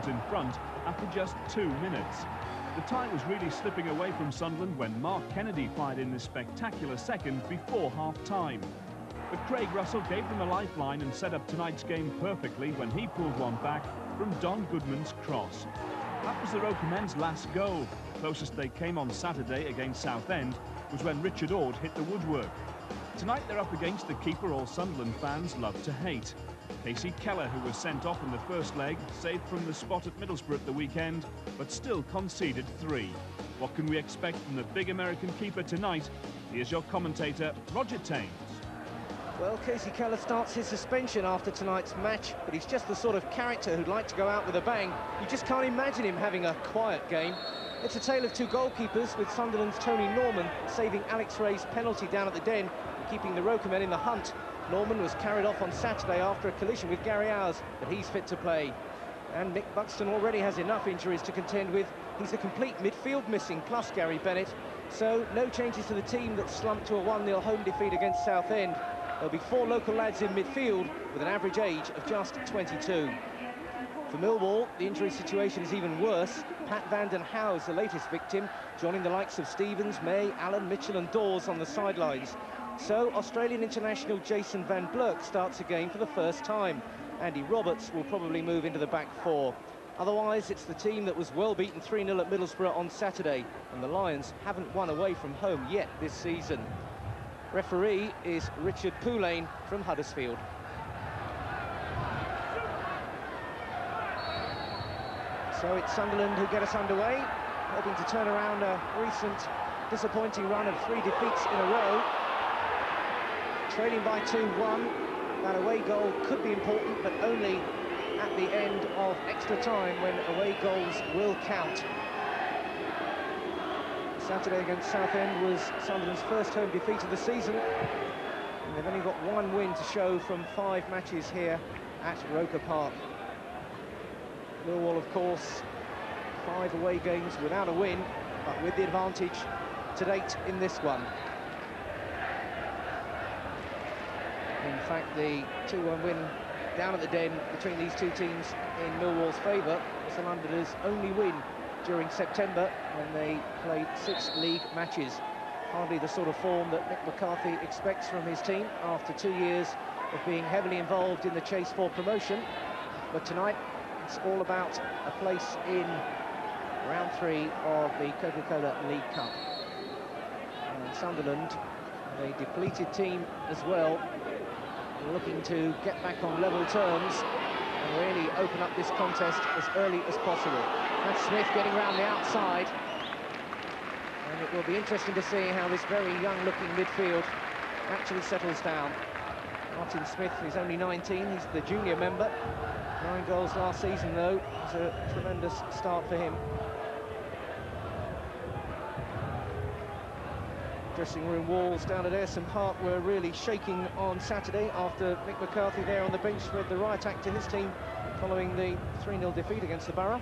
in front after just 2 minutes. The time was really slipping away from Sunderland when Mark Kennedy fired in this spectacular second before half-time. But Craig Russell gave them a lifeline and set up tonight's game perfectly when he pulled one back from Don Goodman's cross. That was the Roker men's last goal. Closest they came on Saturday against Southend was when Richard Ord hit the woodwork. Tonight they're up against the keeper all Sunderland fans love to hate. Casey Keller, who was sent off in the first leg, saved from the spot at Middlesbrough at the weekend, but still conceded 3. What can we expect from the big American keeper tonight? Here's your commentator, Roger Taines. Well, Casey Keller starts his suspension after tonight's match, but he's just the sort of character who'd like to go out with a bang. You just can't imagine him having a quiet game. It's a tale of two goalkeepers, with Sunderland's Tony Norman saving Alex Ray's penalty down at the Den and keeping the Roker men in the hunt. Norman was carried off on Saturday after a collision with Gary Owers, but he's fit to play. And Nick Buxton already has enough injuries to contend with. He's a complete midfield missing, plus Gary Bennett. So no changes to the team that slumped to a 1-0 home defeat against Southend. There'll be 4 local lads in midfield with an average age of just 22. For Millwall, the injury situation is even worse. Pat van den Hauwe is the latest victim, joining the likes of Stevens, May, Allen, Mitchell and Dawes on the sidelines. So Australian international Jason van Blurk starts again for the first time. Andy Roberts will probably move into the back 4. Otherwise, it's the team that was well beaten 3-0 at Middlesbrough on Saturday, and the Lions haven't won away from home yet this season. Referee is Richard Poulain from Huddersfield. So it's Sunderland who get us underway, hoping to turn around a recent disappointing run of 3 defeats in a row. Trailing by 2-1, that away goal could be important, but only at the end of extra time when away goals will count. Saturday against Southend was Sunderland's first home defeat of the season, and they've only got 1 win to show from 5 matches here at Roker Park. Millwall, of course, 5 away games without a win, but with the advantage to date in this one. In fact, the 2-1 win down at the Den between these two teams in Millwall's favour was the Londoners' only win during September when they played 6 league matches. Hardly the sort of form that Mick McCarthy expects from his team after 2 years of being heavily involved in the chase for promotion. But tonight, it's all about a place in round 3 of the Coca-Cola League Cup. And Sunderland, a depleted team as well, looking to get back on level terms and really open up this contest as early as possible. That's Smith getting round the outside, and it will be interesting to see how this very young-looking midfield actually settles down. Martin Smith is only 19, he's the junior member. 9 goals last season, though. It was a tremendous start for him. Dressing room walls down at Ayresome Park were really shaking on Saturday after Mick McCarthy there on the bench read the riot act to his team following the 3-0 defeat against the Borough.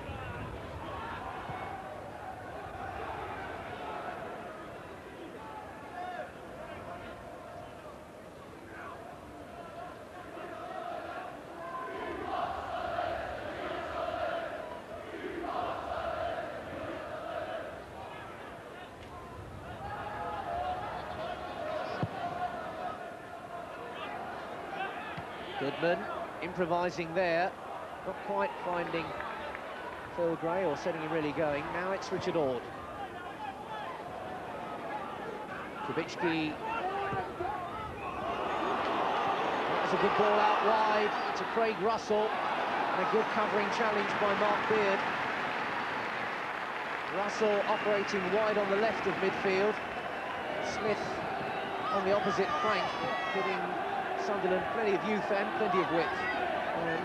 Goodman improvising there, not quite finding Phil Gray or setting him really going. Now it's Richard Ord. Kubicki. That was a good ball out wide to Craig Russell, and a good covering challenge by Mark Beard. Russell operating wide on the left of midfield. Smith on the opposite flank, giving Sunderland plenty of youth and plenty of width.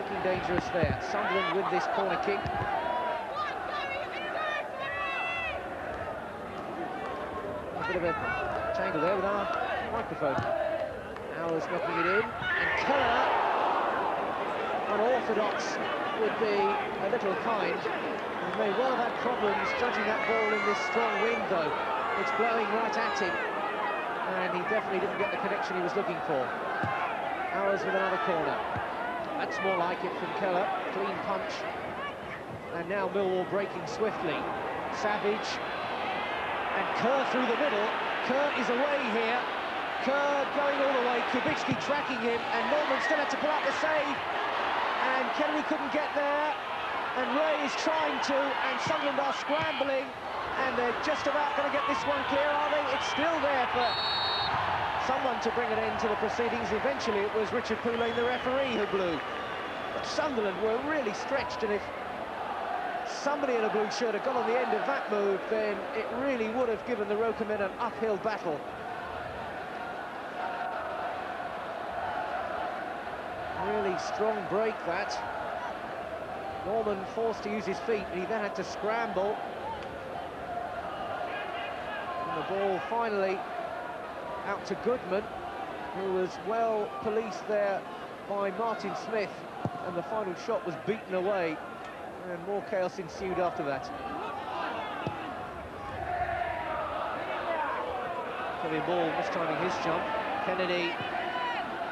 Looking dangerous there. Sunderland with this corner kick. A bit of a tangle there with our microphone. Owers knocking it in, and Keller, unorthodox would be a little kind. He may well have had problems judging that ball in this strong wind, though. It's blowing right at him, and he definitely didn't get the connection he was looking for. Owers with another corner. That's more like it from Keller. Clean punch. And now Millwall breaking swiftly. Savage and Kerr through the middle. Kerr is away here. Kerr going all the way. Kubicki tracking him, and Norman still had to pull out the save. And Kennedy couldn't get there. And Ray is trying to, and Sunderland are scrambling. And they're just about going to get this one clear, are they? It's still there for someone to bring an end to the proceedings. Eventually it was Richard Poulain, the referee, who blew. But Sunderland were really stretched, and if somebody in a blue shirt had got on the end of that move, then it really would have given the Roker men an uphill battle. Really strong break, that. Norman forced to use his feet, and he then had to scramble. And the ball finally out to Goodman, who was well policed there by Martin Smith, and the final shot was beaten away, and more chaos ensued after that. Kevin Ball mistiming his jump. Kennedy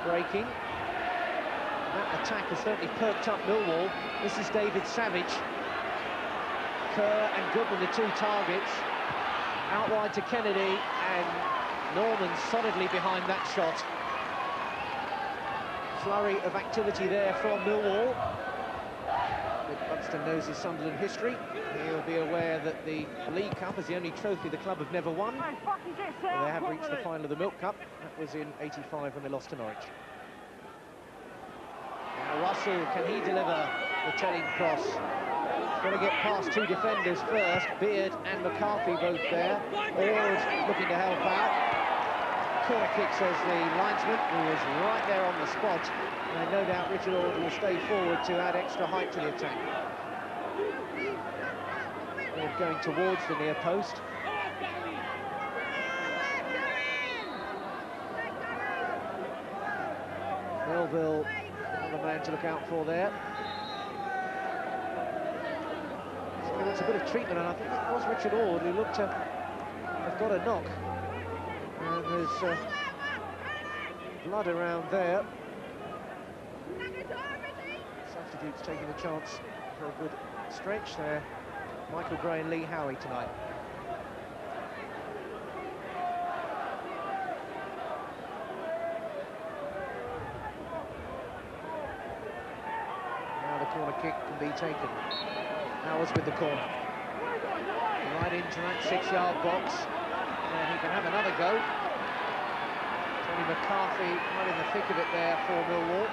breaking. That attack has certainly perked up Millwall. This is David Savage. Kerr and Goodman, the two targets. Out wide to Kennedy, and Norman solidly behind that shot. Flurry of activity there from Millwall. Buxton knows his Sunderland history. He'll be aware that the League Cup is the only trophy the club have never won. They have reached the final of the Milk Cup. That was in '85 when they lost to Norwich. Now Russell, can he deliver the telling cross? Going to get past two defenders first. Beard and McCarthy both there. Ord looking to help out. Corner kick, says the linesman, who was right there on the spot. And no doubt Richard Ord will stay forward to add extra height to the attack. Ord going towards the near post. Melville, another man to look out for there. So that's a bit of treatment, and I think it was Richard Ord who looked to have got a knock. And there's blood around there. Substitutes taking a chance for a good stretch there. Michael Gray and Lee Howie tonight. Now the corner kick can be taken. Howard's with the corner. Right into that 6-yard box. And he can have another go. Tony McCarthy right in the thick of it there for Millwall.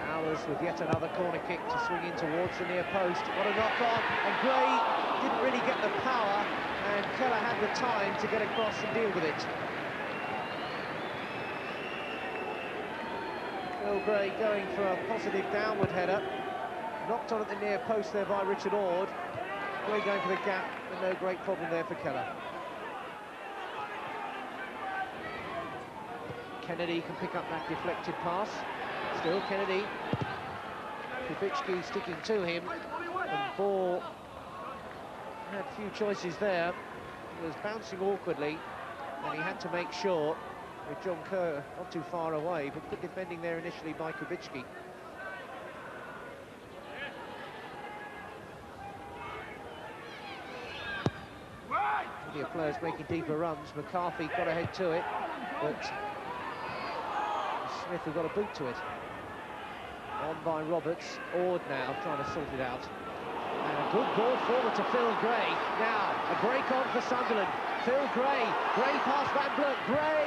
Hours with yet another corner kick to swing in towards the near post. What a knock on, and Gray didn't really get the power, and Keller had the time to get across and deal with it. Phil Gray going for a positive downward header. Knocked on at the near post there by Richard Ord. Gray going for the gap, and no great problem there for Keller. Kennedy can pick up that deflected pass. Still Kennedy. Kubicki sticking to him. And Ball had a few choices there. He was bouncing awkwardly, and he had to make sure with John Kerr not too far away, but good defending there initially by Kubicki. The players making deeper runs. McCarthy got ahead to it, but Smith who got a boot to it. On by Roberts. Ord now trying to sort it out. And a good ball forward to Phil Gray. Now a break on for Sunderland. Phil Gray. Gray past Van Blurt. Gray.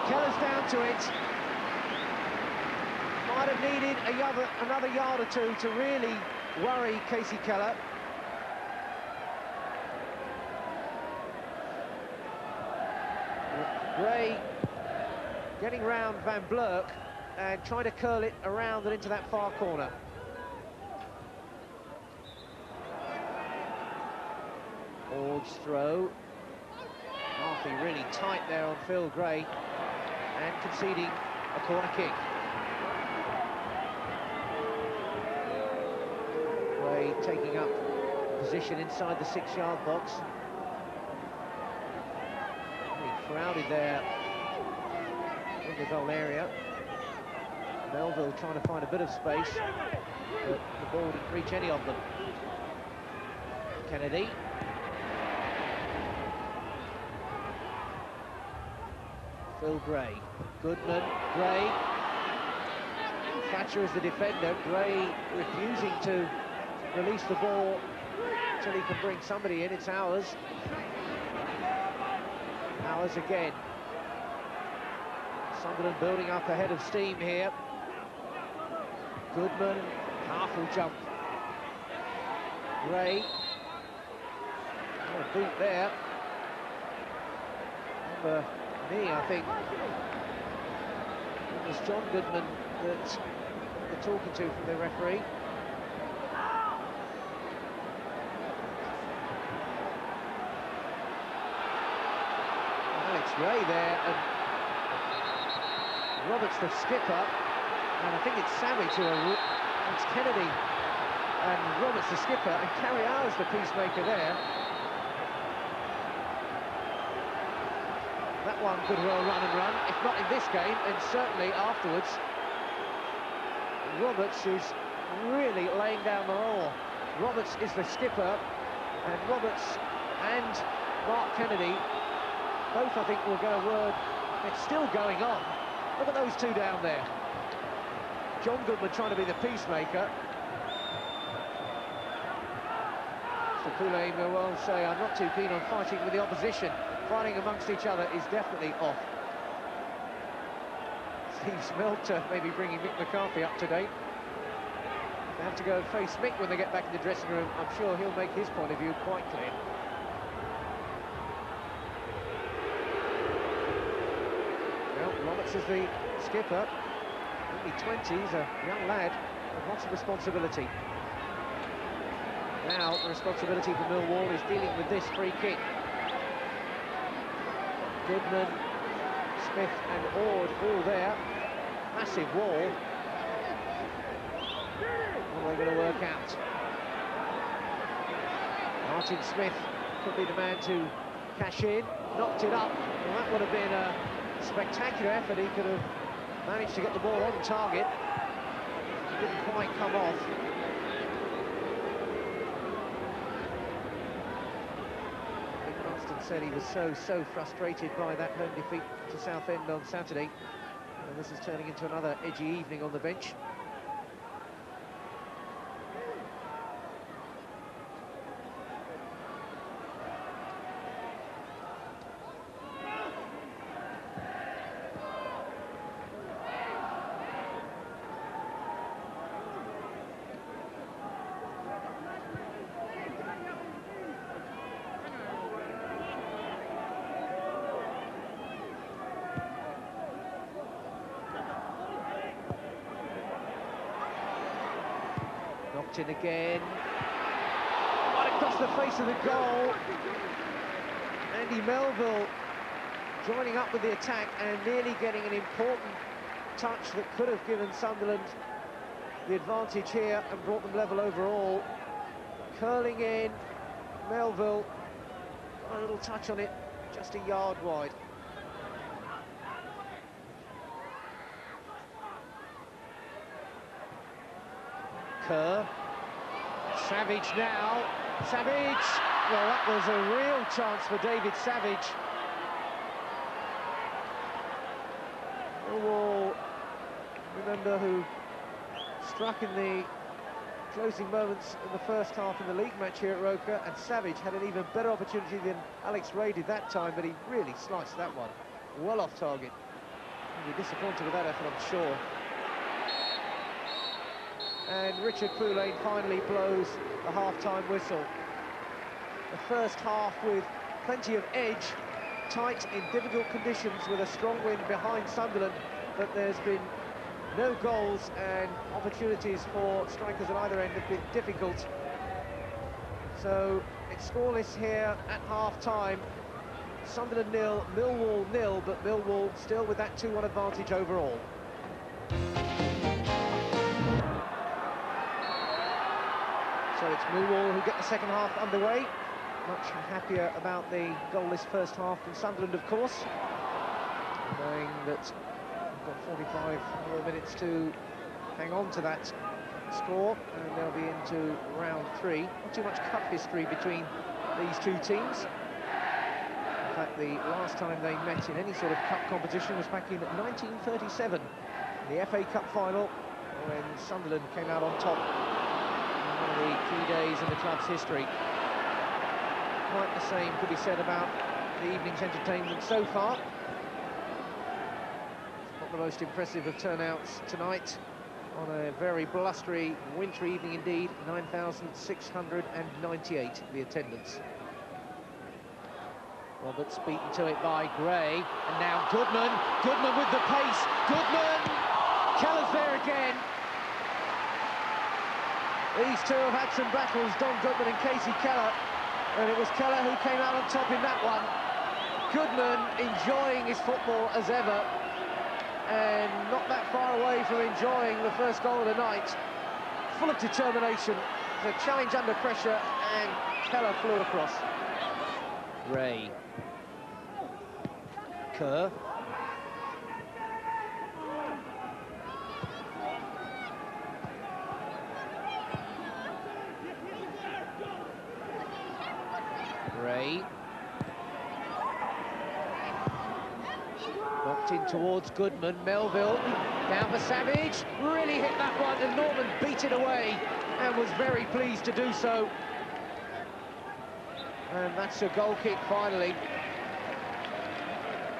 Keller's down to it. Might have needed another yard or two to really worry Casey Keller. Gray getting round Van Blurk and trying to curl it around and into that far corner. Ord's throw. Murphy really tight there on Phil Gray and conceding a corner kick. Gray taking up position inside the 6-yard box. Crowded there in the goal area. Melville trying to find a bit of space, but the ball didn't reach any of them. Kennedy. Phil Gray. Goodman, Gray. Thatcher is the defender. Gray refusing to release the ball until he can bring somebody in. It's Ours. Ours again. Sunderland building up a head of steam here. Goodman, powerful jump. Gray. Oh, a boot there. On the knee, I think. It was John Goodman that they're talking to from the referee. Alex Ray there, and Roberts the skipper, and I think it's Savage who it's Kennedy and Roberts the skipper, and Carrie Hours the peacemaker there. That one could well run and run, if not in this game, and certainly afterwards. Roberts is really laying down the law. Roberts is the skipper, and Roberts and Mark Kennedy both, I think, will get a word. It's still going on. Look at those two down there. John Goodman trying to be the peacemaker. Mr. Poulet may well say, I'm not too keen on fighting with the opposition. Fighting amongst each other is definitely off. Steve Smelter maybe bringing Mick McCarthy up to date. They have to go and face Mick when they get back in the dressing room. I'm sure he'll make his point of view quite clear. Well, Roberts is the skipper. Only 20, he's a young lad with lots of responsibility. Now the responsibility for Millwall is dealing with this free kick. Goodman, Smith and Ord all there. Massive wall. What are they going to work out? Martin Smith could be the man to cash in. Knocked it up. Well, that would have been a spectacular effort. He could have managed to get the ball on target. It didn't quite come off. Said he was so frustrated by that home defeat to Southend on Saturday, and this is turning into another edgy evening on the bench. Knocked in again. Right across the face of the goal. Andy Melville joining up with the attack and nearly getting an important touch that could have given Sunderland the advantage here and brought them level overall. Curling in, Melville, a little touch on it, just a yard wide. Kerr, Savage now, Savage, well that was a real chance for David Savage. Millwall, remember, who struck in the closing moments in the first half in the league match here at Roker, and Savage had an even better opportunity than Alex Ray did that time, but he really sliced that one well off target. He'll be disappointed with that effort, I'm sure. And Richard Poulet finally blows the half-time whistle. The first half with plenty of edge, tight in difficult conditions with a strong wind behind Sunderland, but there's been no goals, and opportunities for strikers at either end have been difficult. So it's scoreless here at half-time. Sunderland 0, Millwall 0, but Millwall still with that 2-1 advantage overall. So it's Millwall who get the second half underway. Much happier about the goalless first half than Sunderland, of course, knowing that got 45 more minutes to hang on to that score, and they'll be into round 3. Not too much cup history between these two teams. In fact, the last time they met in any sort of cup competition was back in 1937, in the FA Cup final, when Sunderland came out on top in one of the key days in the club's history. Quite the same could be said about the evening's entertainment so far. Not the most impressive of turnouts tonight, on a very blustery, wintry evening indeed. 9,698 the attendance. Roberts beaten to it by Gray, and now Goodman. Goodman with the pace. Goodman! Keller's there again. These two have had some battles, Don Goodman and Casey Keller, and it was Keller who came out on top in that one. Goodman enjoying his football as ever, and not that far away from enjoying the first goal of the night. Full of determination, the challenge under pressure, and Keller flew it across. Ray. Kerr. Ray. Knocked in towards Goodman. Melville down for Savage. Really hit that one, and Norman beat it away and was very pleased to do so. And that's a goal kick finally.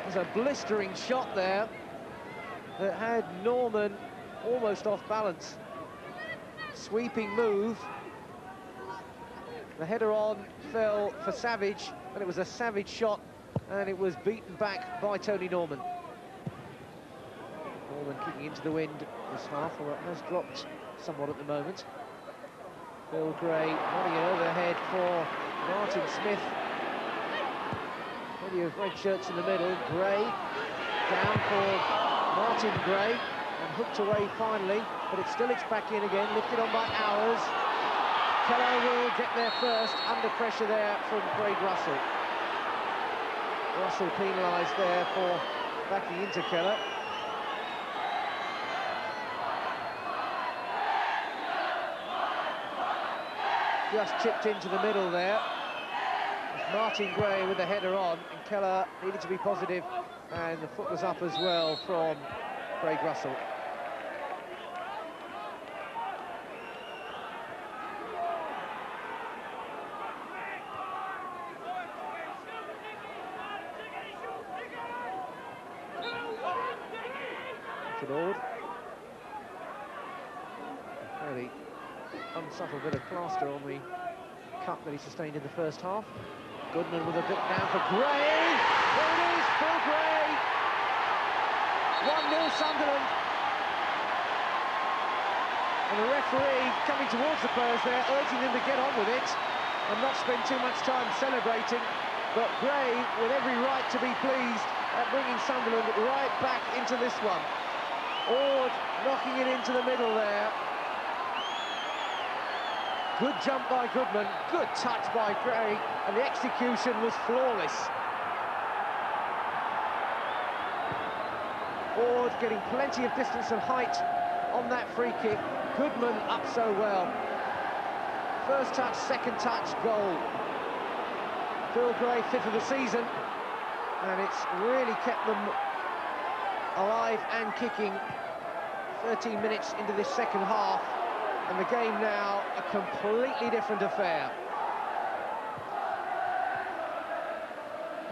There's a blistering shot there that had Norman almost off balance. Sweeping move. The header on fell for Savage, and it was a Savage shot, and it was beaten back by Tony Norman. Norman kicking into the wind this half, although it has dropped somewhat at the moment. Bill Gray running it overhead for Martin Smith. Plenty of red shirts in the middle. Gray down for Martin Gray, and hooked away finally, but it's back in again, lifted on by Hours. Keller will get there first, under pressure there from Craig Russell. Russell penalised there for backing into Keller. Just chipped into the middle there. Martin Gray with the header on, and Keller needed to be positive, and the foot was up as well from Craig Russell. Lord. Fairly unsubtle bit of plaster on the cut that he sustained in the first half. Goodman with a bit down for Gray. There it is, Phil Gray. 1-0 Sunderland. And the referee coming towards the players there, urging them to get on with it and not spend too much time celebrating. But Gray with every right to be pleased at bringing Sunderland right back into this one. Ord knocking it into the middle there. Good jump by Goodman, good touch by Gray, and the execution was flawless. Ord getting plenty of distance and height on that free kick. Goodman up so well. First touch, second touch, goal. Phil Gray, 5th of the season, and it's really kept them alive and kicking. 13 minutes into this second half, and the game now a completely different affair.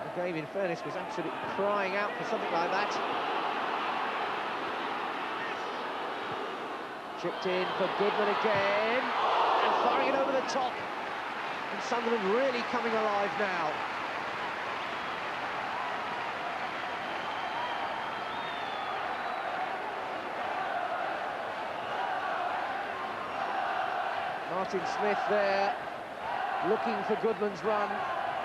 The game, in fairness, was absolutely crying out for something like that. Chipped in for Goodman again, and firing it over the top. And Sunderland really coming alive now. Martin Smith there, looking for Goodman's run.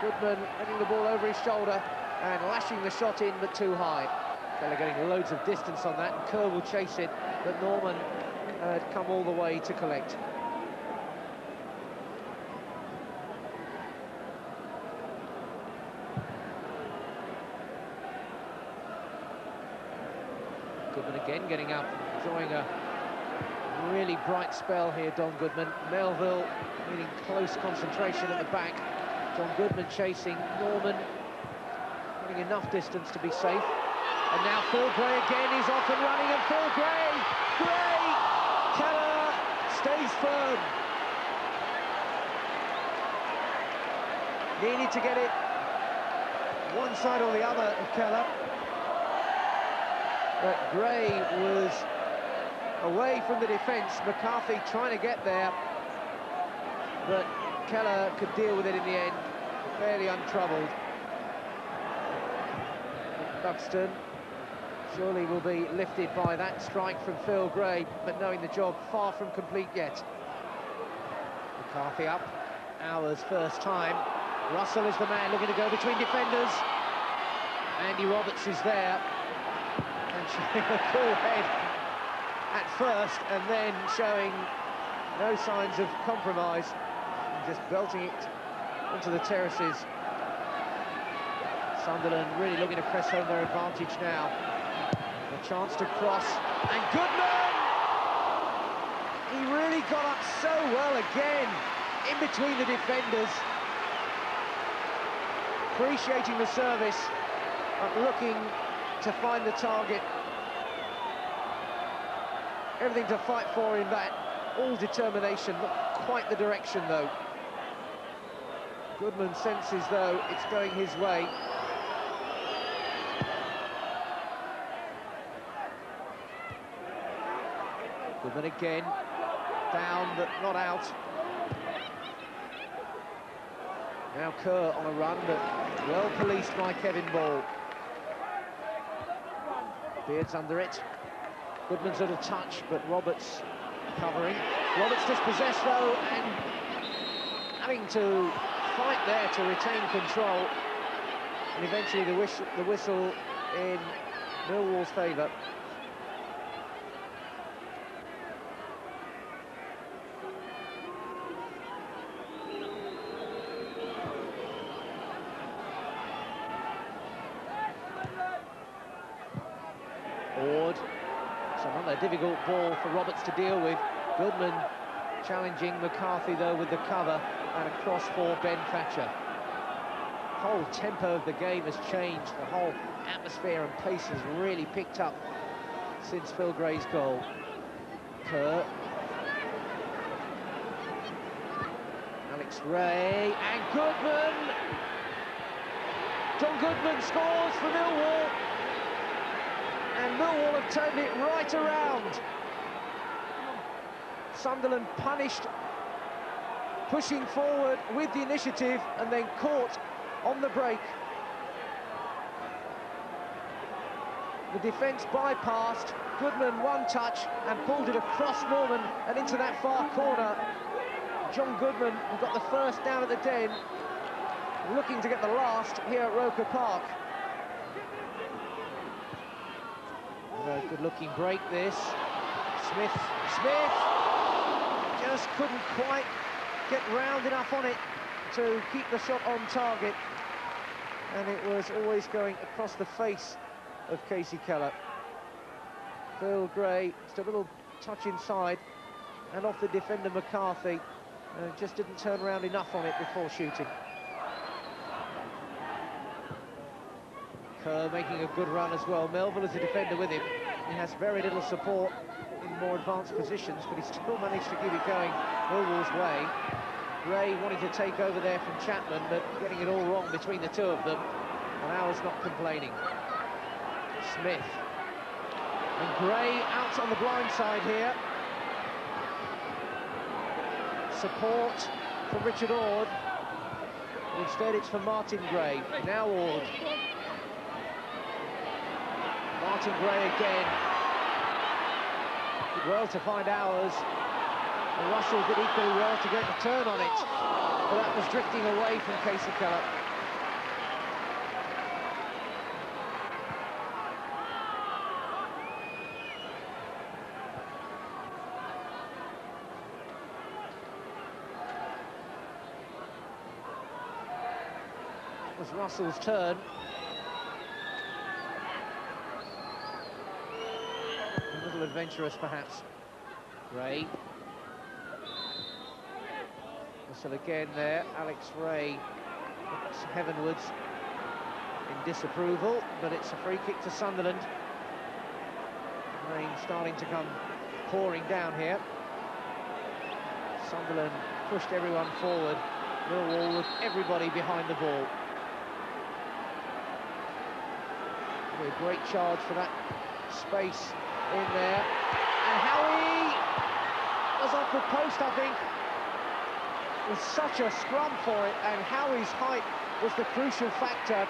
Goodman letting the ball over his shoulder and lashing the shot in, but too high. Keller getting loads of distance on that, and Kerr will chase it, but Norman had come all the way to collect. Goodman again getting up, enjoying a really bright spell here, Don Goodman. Melville needing close concentration at the back. John Goodman chasing Norman, getting enough distance to be safe. And now Phil Gray again, he's off and running, and Phil Gray! Keller stays firm. Needed to get it one side or the other of Keller. But Gray was away from the defence. McCarthy trying to get there, but Keller could deal with it in the end, fairly untroubled. Buxton surely will be lifted by that strike from Phil Gray, but knowing the job far from complete yet. McCarthy up, Hours first time. Russell is the man looking to go between defenders. Andy Roberts is there, and showing a cool head at first, and then showing no signs of compromise, and just belting it onto the terraces. Sunderland really looking to press home their advantage now. A chance to cross, and Goodman! He really got up so well again, in between the defenders. Appreciating the service, but looking to find the target. Everything to fight for in that, all determination, not quite the direction though. Goodman senses though it's going his way. Goodman again, down but not out. Now Kerr on a run, but well policed by Kevin Ball. Beard's under it. Goodman's little touch, but Roberts covering. Roberts dispossessed though, and having to fight there to retain control. And eventually the whistle in Millwall's favour. Another difficult ball for Roberts to deal with. Goodman challenging McCarthy though with the cover, and a cross for Ben Thatcher. The whole tempo of the game has changed. The whole atmosphere and pace has really picked up since Phil Gray's goal. Kerr. Alex Ray, and Goodman! John Goodman scores for Millwall. And Millwall have turned it right around. Sunderland punished, pushing forward with the initiative, and then caught on the break. The defence bypassed, Goodman one touch and pulled it across Norman and into that far corner. John Goodman, who got the first down at the Den, looking to get the last here at Roker Park. Good-looking break this. Smith just couldn't quite get round enough on it to keep the shot on target, and it was always going across the face of Casey Keller. Phil Gray, just a little touch inside and off the defender McCarthy, and just didn't turn around enough on it before shooting. Kerr making a good run as well. Melville is a defender with him. He has very little support in more advanced positions, but he still managed to keep it going Millwall's way. Ray wanting to take over there from Chapman, but getting it all wrong between the two of them, and Hours not complaining. Smith. And Gray out on the blind side here. Support from Richard Ord. Instead it's for Martin Gray. Now Ord. Martin Gray again. Did well to find Hours. And Russell did equally well to get the turn on it. But that was drifting away from Casey Keller. It was Russell's turn. little adventurous, perhaps. Ray. Whistle again there. Alex Ray looks heavenwards in disapproval, but it's a free kick to Sunderland. Rain starting to come pouring down here. Sunderland pushed everyone forward. Millwall with everybody behind the ball. A great charge for that space in there. And Howie was off the post, I think. It was such a scrum for it, and Howie's height was the crucial factor.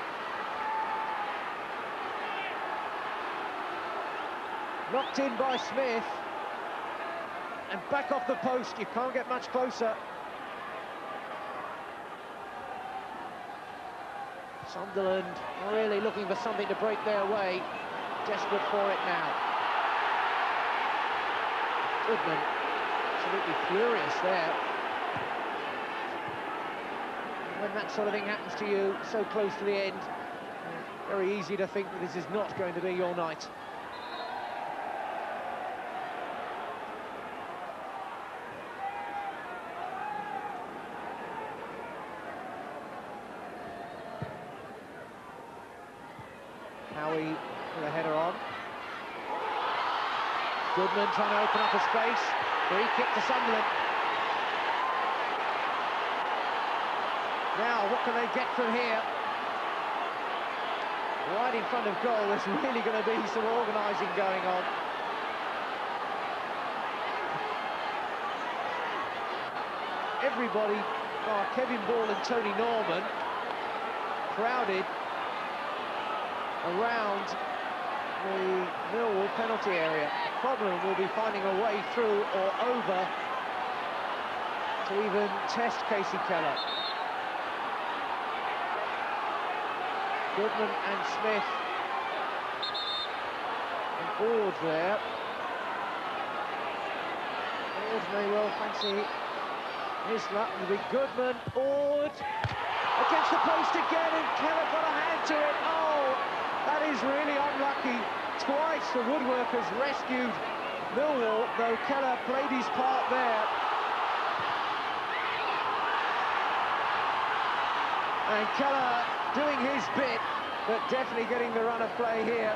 Knocked in by Smith. And back off the post, you can't get much closer. Sunderland really looking for something to break their way. Desperate for it now. Goodman, absolutely furious there. When that sort of thing happens to you so close to the end, very easy to think that this is not going to be your night. Howie with a header on. Goodman trying to open up a space. Free kick to Sunderland. Now, what can they get from here? Right in front of goal, there's really going to be some organising going on. Everybody, bar Kevin Ball and Tony Norman, crowded around the Millwall penalty area. The problem will be finding a way through or over to even test Casey Keller. Goodman and Smith and Ord there. Ord may well fancy his luck. It'll be Goodman, Ord against the post again, and Keller got a hand to it. Oh, that is really unlucky. Twice the woodworkers rescued Millwall, though Keller played his part there. And Keller doing his bit, but definitely getting the run of play here.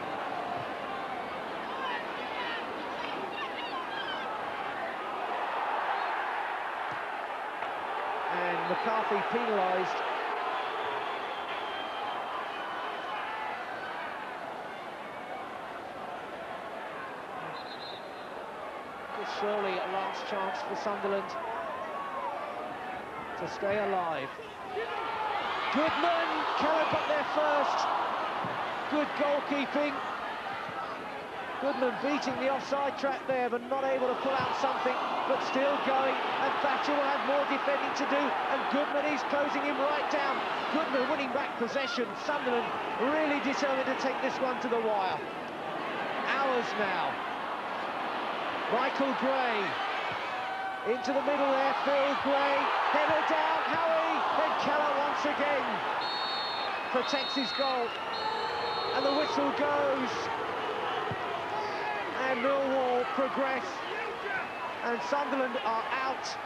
And McCarthy penalised. Surely a last chance for Sunderland to stay alive. Goodman, Keller got there first. Good goalkeeping. Goodman beating the offside trap there, but not able to pull out something, but still going. And Thatcher will have more defending to do, and Goodman is closing him right down. Goodman winning back possession. Sunderland really determined to take this one to the wire. Hours now. Michael Gray into the middle there, Phil Gray, header down, Howie, then Keller once again protects his goal, and the whistle goes, and Millwall progress, and Sunderland are out.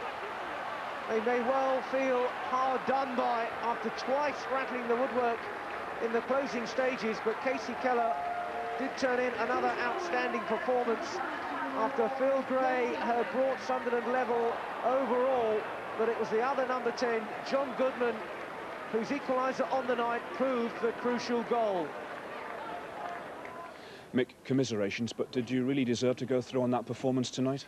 They may well feel hard done by after twice rattling the woodwork in the closing stages, but Casey Keller did turn in another outstanding performance after Phil Gray had brought Sunderland level overall, but it was the other number 10, John Goodman, whose equaliser on the night proved the crucial goal. Mick, commiserations, but did you really deserve to go through on that performance tonight?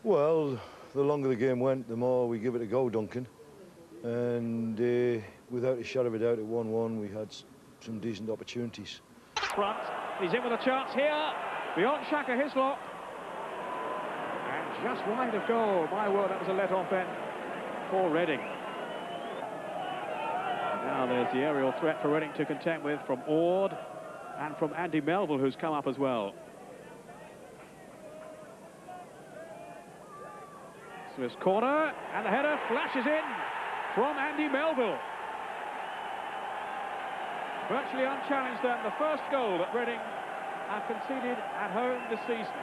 Well, the longer the game went, the more we give it a go, Duncan. And without a shadow of a doubt, at 1-1, we had some decent opportunities. Front, he's in with a chance here. Beyond Shaka Hislop, and just wide of goal. My word, that was a let-off end for Reading. Now there's the aerial threat for Reading to contend with from Ord and from Andy Melville, who's come up as well. Smith's corner, and the header flashes in from Andy Melville. Virtually unchallenged then, the first goal that Reading have conceded at home this season.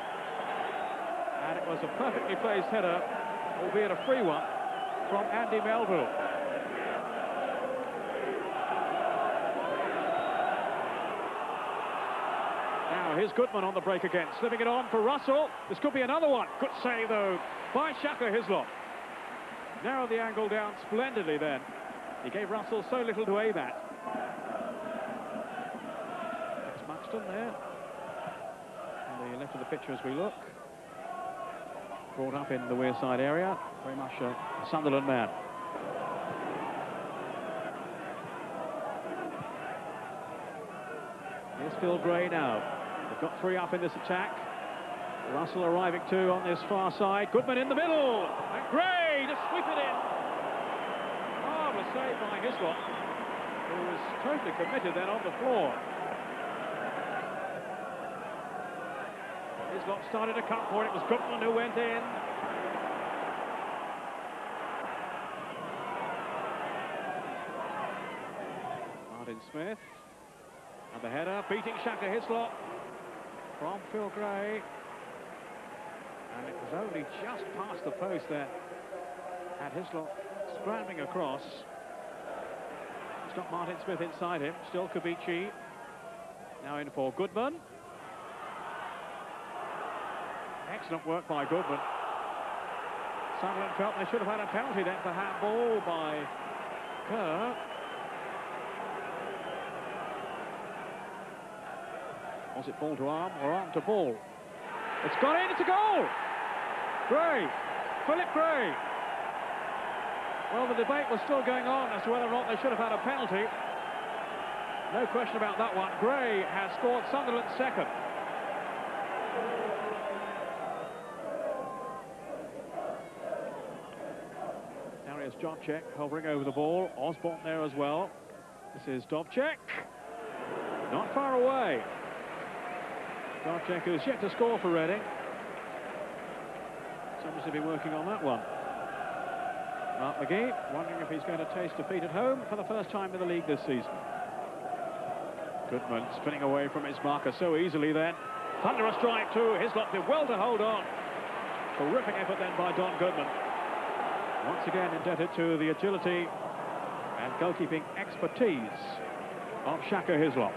And it was a perfectly placed header, albeit a free one, from Andy Melville. Now here's Goodman on the break again, slipping it on for Russell. This could be another one. Good save though by Shaka Hislop. Narrowed the angle down splendidly then. He gave Russell so little to aim at. It's Muxton there. On the left of the picture as we look. Brought up in the Wearside area. Very much a Sunderland man. Here's Phil Gray now. They've got 3 up in this attack. Russell arriving too on this far side. Goodman in the middle. And Gray to sweep it in. Marvellous save by Hislop, who was totally committed then on the floor. Hislop started to cut for it. It was Goodman who went in. Martin Smith. And the header, beating Shaka Hislop from Phil Gray. And it was only just past the post there. Had Hislop scrambling across. It's got Martin Smith inside him. Still Kubici. Now in for Goodman. Excellent work by Goodman. Sunderland felt they should have had a penalty then for handball by Kerr. Was it ball to arm or arm to ball? It's gone in, it's a goal! Gray, Philip Gray. Well, the debate was still going on as to whether or not they should have had a penalty. No question about that one. Gray has scored Sunderland's second. Darius Dobček hovering over the ball. Osborne there as well. This is Dobček. Not far away. Dobček who's yet to score for Reading. Somebody's to be working on that one. Mark McGee wondering if he's going to taste defeat at home for the first time in the league this season. Goodman spinning away from his marker so easily then. Thunderous strike too. Hislop did well to hold on. Terrific effort then by Don Goodman. Once again indebted to the agility and goalkeeping expertise of Shaka Hislop.